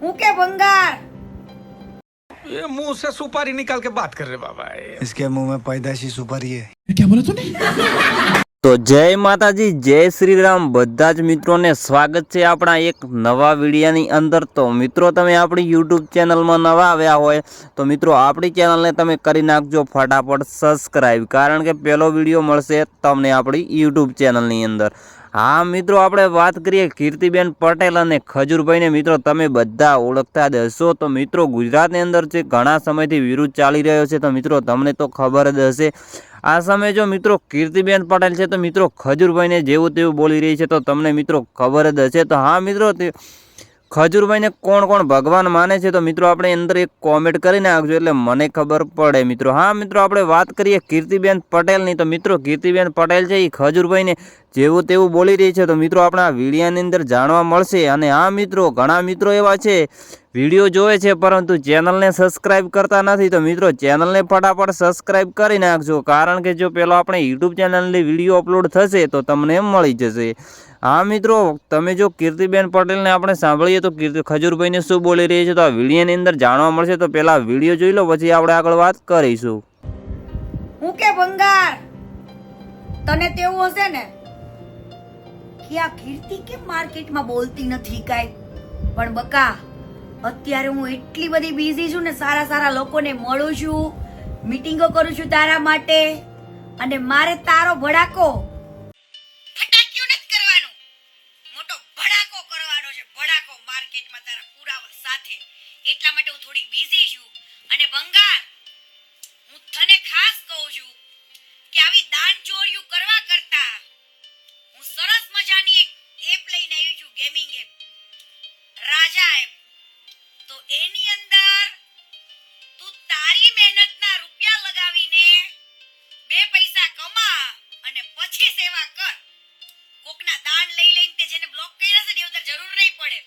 હું કે ભંગાર ये मुंह से सुपारी निकाल के बात कर रहे बाबा। इसके मुंह में पैदाशी सुपारी है। क्या बोला तूने? તો જય માતાજી, જય શ્રી રામ। બધા જ મિત્રોને સ્વાગત છે આપણા એક નવા વિડીયાની અંદર। તો મિત્રો, તમે આપણી યુટ્યુબ ચેનલમાં નવા આવ્યા હોય તો મિત્રો આપણી ચેનલને તમે કરી નાખજો ફટાફટ સબસ્ક્રાઈબ, કારણ કે પહેલો વિડીયો મળશે તમને આપણી યુટ્યુબ ચેનલની અંદર। હા મિત્રો, આપણે વાત કરીએ કીર્તિબેન પટેલ અને ખજૂરભાઈને। મિત્રો તમે બધા ઓળખતા જ હશો। તો મિત્રો, ગુજરાતની અંદર જે ઘણા સમયથી વિરોધ ચાલી રહ્યો છે, તો મિત્રો તમને તો ખબર જ હશે। આ સમયે જો મિત્રો કીર્તિબેન પટેલ છે તો મિત્રો ખજૂરભાઈને જેવું તેવું બોલી રહી છે, તો તમને મિત્રો ખબર જ હશે। તો હા મિત્રો, ખજૂરભાઈને કોણ કોણ ભગવાન માને છે તો મિત્રો આપણે અંદર એક કોમેન્ટ કરી નાખજો એટલે મને ખબર પડે મિત્રો। હા મિત્રો, આપણે વાત કરીએ કીર્તિબેન પટેલની, તો મિત્રો કીર્તિબેન પટેલ છે એ ખજૂરભાઈને જેવું તેવું બોલી રહી છે, તો મિત્રો આપણા વિડીયાની અંદર જાણવા મળશે। અને હા મિત્રો, ઘણા મિત્રો એવા છે વિડીયો જોવે છે પરંતુ ચેનલને સબસ્ક્રાઈબ કરતા નથી, તો મિત્રો ચેનલને ફટાફટ સબસ્ક્રાઈબ કરી નાખજો, કારણ કે જો પેલો આપણે યુટ્યુબ ચેનલની વિડીયો અપલોડ થશે તો તમને મળી જશે। હા મિત્રો, તમે જો કીર્તિબેન પટેલને આપણે સાંભળીએ તો ખજૂરભાઈને શું બોલી રહી છે તો આ વિડીયોની અંદર જાણવા મળશે। તો પહેલા વિડીયો જોઈ લો, પછી આપણે આગળ વાત કરીશું। હું કે ભંગાર તને તેવું હશે ને કે આ કીર્તિ કેમ માર્કેટમાં બોલતી નથી કાઈ, પણ બકા અત્યારે હું એટલી બધી બિઝી છું ને, સારા સારા લોકોને મળું છું, મીટિંગો કરું છું તારા માટે, અને મારે તારો ભડાકો ફટાક્યું નથી કરવાનું, મોટો ભડાકો કરવાનો છે, ભડાકો માર્કેટમાં તારા પુરાવા સાથે। એટલા માટે હું થોડી બિઝી છું। અને ભંગાર, હું તને ખાસ કહું છું કે આવી દાન ચોરીઓ કરવા કરતા હું સરસ મજાની એક એપ લઈને આવી છું, ગેમિંગ એપ, રાજા એપ। તો એની અંદર તું તારી મહેનતના રૂપિયા લગાવીને બે પૈસા કમા અને પછી સેવા કર। કોકના દાન લઈ લઈને તે જેને બ્લોક કર્યા છે ને એવું તાર જરૂર નહીં પડે।